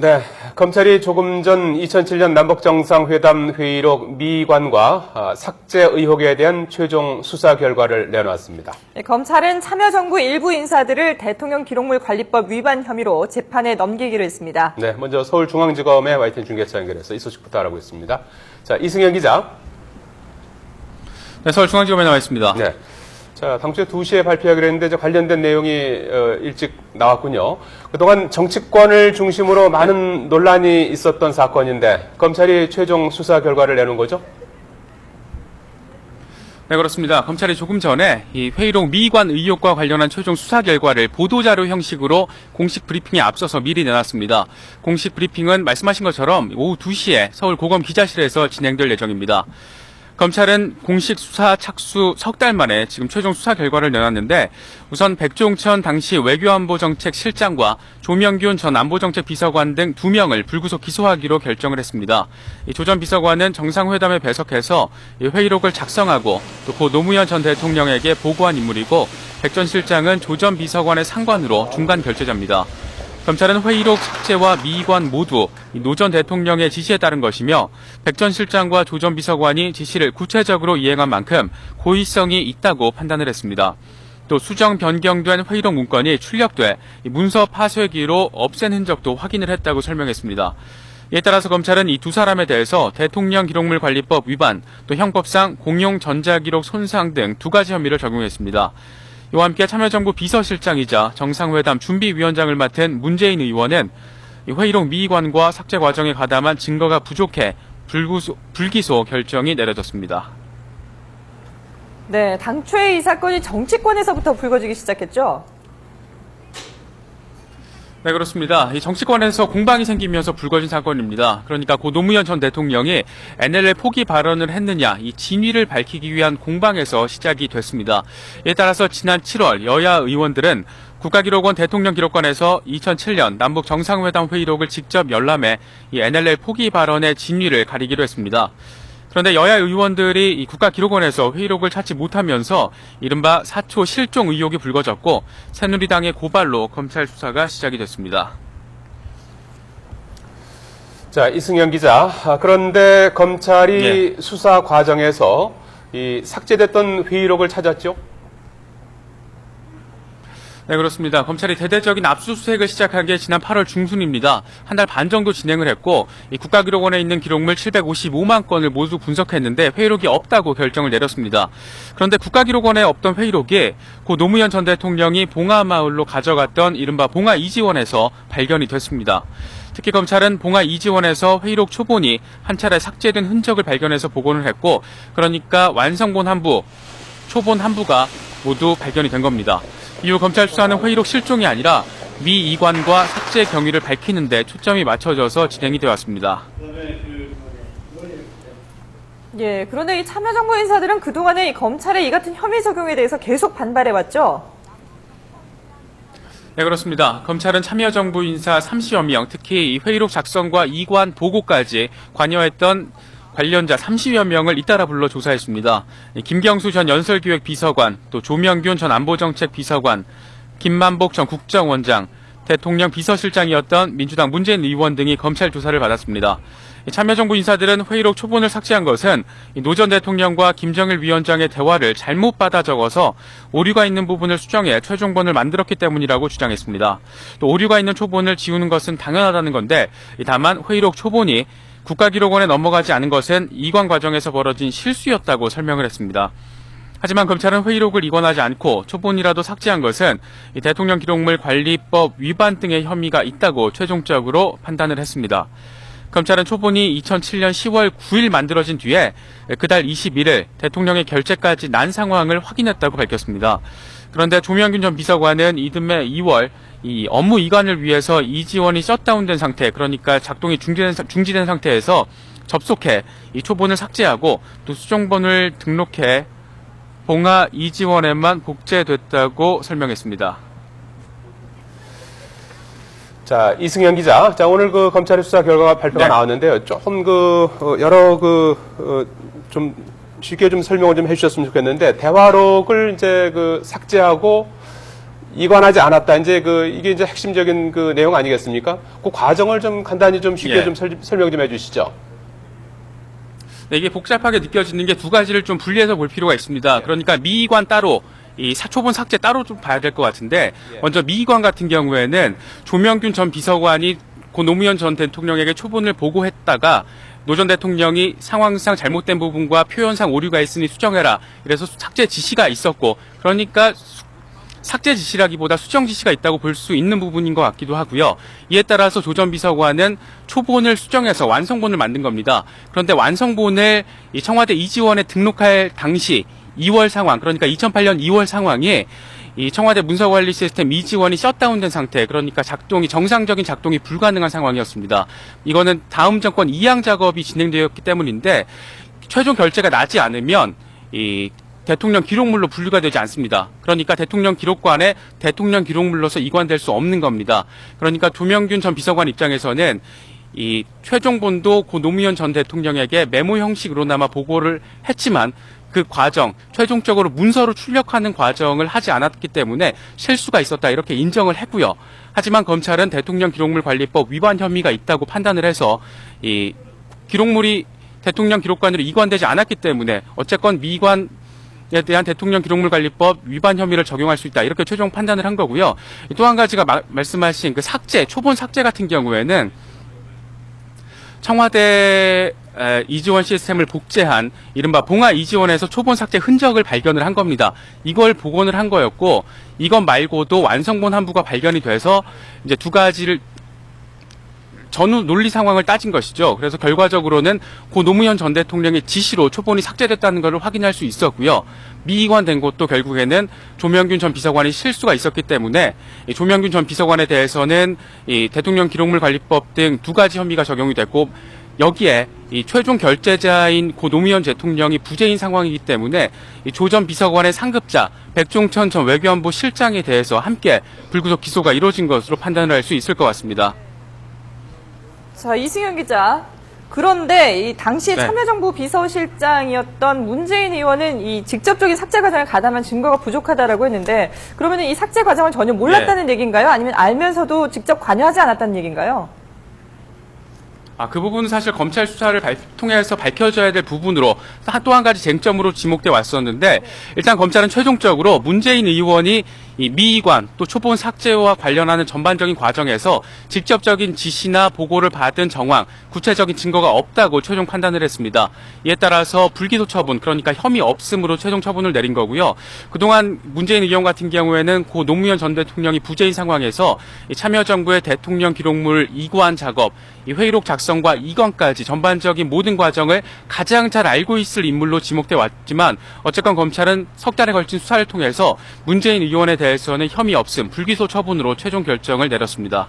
네, 검찰이 조금 전 2007년 남북정상회담 회의록 미관과 삭제 의혹에 대한 최종 수사 결과를 내놓았습니다. 네, 검찰은 참여정부 일부 인사들을 대통령 기록물 관리법 위반 혐의로 재판에 넘기기로 했습니다. 네, 먼저 서울중앙지검의 YTN 중계차 연결해서 이 소식부터 알아보겠습니다. 자, 이승현 기자. 네, 서울중앙지검에 나와 있습니다. 네. 자, 당초에 2시에 발표하기로 했는데 관련된 내용이 일찍 나왔군요. 그동안 정치권을 중심으로 많은 논란이 있었던 사건인데 검찰이 최종 수사 결과를 내놓은 거죠? 네, 그렇습니다. 검찰이 조금 전에 이 회의록 미관 의혹과 관련한 최종 수사 결과를 보도자료 형식으로 공식 브리핑에 앞서서 미리 내놨습니다. 공식 브리핑은 말씀하신 것처럼 오후 2시에 서울고검 기자실에서 진행될 예정입니다. 검찰은 공식 수사 착수 석 달 만에 지금 최종 수사 결과를 내놨는데 우선 백종천 당시 외교안보정책실장과 조명균 전 안보정책비서관 등 2명을 불구속 기소하기로 결정을 했습니다. 이 조 전 비서관은 정상회담에 배석해서 이 회의록을 작성하고 또 고 노무현 전 대통령에게 보고한 인물이고 백 전 실장은 조 전 비서관의 상관으로 중간 결재자입니다. 검찰은 회의록 삭제와 미관 모두 노 전 대통령의 지시에 따른 것이며 백 전 실장과 조 전 비서관이 지시를 구체적으로 이행한 만큼 고의성이 있다고 판단을 했습니다. 또 수정 변경된 회의록 문건이 출력돼 문서 파쇄기로 없앤 흔적도 확인을 했다고 설명했습니다. 이에 따라서 검찰은 이 두 사람에 대해서 대통령 기록물 관리법 위반, 또 형법상 공용 전자기록 손상 등 2가지 혐의를 적용했습니다. 이와 함께 참여정부 비서실장이자 정상회담 준비위원장을 맡은 문재인 의원은 회의록 미관과 삭제 과정에 가담한 증거가 부족해 불기소 결정이 내려졌습니다. 네, 당초에 이 사건이 정치권에서부터 불거지기 시작했죠? 네, 그렇습니다. 이 정치권에서 공방이 생기면서 불거진 사건입니다. 그러니까 고 노무현 전 대통령이 NLL 포기 발언을 했느냐, 이 진위를 밝히기 위한 공방에서 시작이 됐습니다. 이에 따라서 지난 7월 여야 의원들은 국가기록원 대통령기록관에서 2007년 남북 정상회담 회의록을 직접 열람해 이 NLL 포기 발언의 진위를 가리기로 했습니다. 그런데 여야 의원들이 이 국가기록원에서 회의록을 찾지 못하면서 이른바 사초 실종 의혹이 불거졌고 새누리당의 고발로 검찰 수사가 시작이 됐습니다. 자, 이승현 기자. 그런데 검찰이 수사 과정에서 이 삭제됐던 회의록을 찾았죠? 네, 그렇습니다. 검찰이 대대적인 압수수색을 시작한 게 지난 8월 중순입니다. 한 달 반 정도 진행을 했고 이 국가기록원에 있는 기록물 755만 건을 모두 분석했는데 회의록이 없다고 결정을 내렸습니다. 그런데 국가기록원에 없던 회의록이 고 노무현 전 대통령이 봉하마을로 가져갔던 이른바 봉하 이지원에서 발견이 됐습니다. 특히 검찰은 봉하 이지원에서 회의록 초본이 한 차례 삭제된 흔적을 발견해서 복원을 했고 그러니까 완성본 한 부, 초본 한 부가 모두 발견이 된 겁니다. 이후 검찰 수사는 회의록 실종이 아니라 미 이관과 삭제 경위를 밝히는 데 초점이 맞춰져서 진행이 되어 왔습니다. 예, 그런데 이 참여정부 인사들은 그동안에 이 검찰의 이 같은 혐의 적용에 대해서 계속 반발해왔죠? 네, 그렇습니다. 검찰은 참여정부 인사 30여 명, 특히 이 회의록 작성과 이관 보고까지 관여했던 관련자 30여 명을 잇따라 불러 조사했습니다. 김경수 전 연설기획비서관, 또 조명균 전 안보정책비서관, 김만복 전 국정원장, 대통령 비서실장이었던 민주당 문재인 의원 등이 검찰 조사를 받았습니다. 참여정부 인사들은 회의록 초본을 삭제한 것은 노 전 대통령과 김정일 위원장의 대화를 잘못 받아 적어서 오류가 있는 부분을 수정해 최종본을 만들었기 때문이라고 주장했습니다. 또 오류가 있는 초본을 지우는 것은 당연하다는 건데 다만 회의록 초본이 국가기록원에 넘어가지 않은 것은 이관 과정에서 벌어진 실수였다고 설명을 했습니다. 하지만 검찰은 회의록을 이관하지 않고 초본이라도 삭제한 것은 이 대통령 기록물 관리법 위반 등의 혐의가 있다고 최종적으로 판단을 했습니다. 검찰은 초본이 2007년 10월 9일 만들어진 뒤에 그달 21일 대통령의 결재까지 난 상황을 확인했다고 밝혔습니다. 그런데 조명균 전 비서관은 이듬해 2월 이 업무 이관을 위해서 이지원이 셧다운된 상태, 그러니까 작동이 중지된 상태에서 접속해 이 초본을 삭제하고 또 수정본을 등록해 봉하 이지원에만 복제됐다고 설명했습니다. 자, 이승현 기자. 자, 오늘 그 검찰의 수사 결과가 발표가 나왔는데요. 조금 좀 쉽게 좀 설명을 좀 해주셨으면 좋겠는데, 대화록을 이제 삭제하고 이관하지 않았다. 이제 이게 이제 핵심적인 그 내용 아니겠습니까? 그 과정을 좀 간단히 좀 쉽게 예. 좀 설명 좀 해주시죠. 네, 이게 복잡하게 느껴지는 게 두 가지를 좀 분리해서 볼 필요가 있습니다. 그러니까 미의관 따로, 이 초본 삭제 따로 좀 봐야 될 것 같은데, 먼저 미의관 같은 경우에는 조명균 전 비서관이 고 노무현 전 대통령에게 초본을 보고했다가 노 전 대통령이 상황상 잘못된 부분과 표현상 오류가 있으니 수정해라. 그래서 삭제 지시가 있었고, 그러니까 삭제 지시라기보다 수정 지시가 있다고 볼 수 있는 부분인 것 같기도 하고요. 이에 따라서 조 전 비서관은 초본을 수정해서 완성본을 만든 겁니다. 그런데 완성본을 이 청와대 이지원에 등록할 당시 2월 상황, 그러니까 2008년 2월 상황이 이 청와대 문서관리 시스템 이지원이 셧다운된 상태, 그러니까 정상적인 작동이 불가능한 상황이었습니다. 이거는 다음 정권 이양 작업이 진행되었기 때문인데 최종 결재가 나지 않으면 이 대통령 기록물로 분류가 되지 않습니다. 그러니까 대통령 기록관에 대통령 기록물로서 이관될 수 없는 겁니다. 그러니까 조명균 전 비서관 입장에서는 이 최종본도 고 노무현 전 대통령에게 메모 형식으로나마 보고를 했지만 그 과정, 최종적으로 문서로 출력하는 과정을 하지 않았기 때문에 실수가 있었다 이렇게 인정을 했고요. 하지만 검찰은 대통령 기록물 관리법 위반 혐의가 있다고 판단을 해서 이 기록물이 대통령 기록관으로 이관되지 않았기 때문에 어쨌건 미관에 대한 대통령 기록물 관리법 위반 혐의를 적용할 수 있다 이렇게 최종 판단을 한 거고요. 또 한 가지가 말씀하신 그 삭제, 초본 삭제 같은 경우에는 청와대 이지원 시스템을 복제한 이른바 봉화 이지원에서 초본 삭제 흔적을 발견을 한 겁니다. 이걸 복원을 한 거였고 이것 말고도 완성본 한 부가 발견이 돼서 이제 두 가지를 전후 논리 상황을 따진 것이죠. 그래서 결과적으로는 고 노무현 전 대통령의 지시로 초본이 삭제됐다는 것을 확인할 수 있었고요. 미이관된 것도 결국에는 조명균 전 비서관이 실수가 있었기 때문에 이 조명균 전 비서관에 대해서는 이 대통령 기록물 관리법 등 두 가지 혐의가 적용이 됐고 여기에 이 최종 결재자인 고 노무현 대통령이 부재인 상황이기 때문에 이 조 전 비서관의 상급자 백종천 전 외교안보 실장에 대해서 함께 불구속 기소가 이루어진 것으로 판단을 할 수 있을 것 같습니다. 자, 이승현 기자. 그런데 이 당시 네. 참여정부 비서실장이었던 문재인 의원은 이 직접적인 삭제 과정을 가담한 증거가 부족하다라고 했는데 그러면 이 삭제 과정을 전혀 몰랐다는 얘기인가요? 아니면 알면서도 직접 관여하지 않았다는 얘기인가요? 그 부분은 사실 검찰 수사를 통해서 밝혀져야 될 부분으로 또 한 가지 쟁점으로 지목돼 왔었는데 일단 검찰은 최종적으로 문재인 의원이 이 미이관 또 초본 삭제와 관련하는 전반적인 과정에서 직접적인 지시나 보고를 받은 정황, 구체적인 증거가 없다고 최종 판단을 했습니다. 이에 따라서 불기소 처분, 그러니까 혐의 없음으로 최종 처분을 내린 거고요. 그동안 문재인 의원 같은 경우에는 고 노무현 전 대통령이 부재인 상황에서 이 참여정부의 대통령 기록물 이관 작업, 이 회의록 작성과 이관까지 전반적인 모든 과정을 가장 잘 알고 있을 인물로 지목돼 왔지만 어쨌건 검찰은 석 달에 걸친 수사를 통해서 문재인 의원에 대해서는 혐의 없음, 불기소 처분으로 최종 결정을 내렸습니다.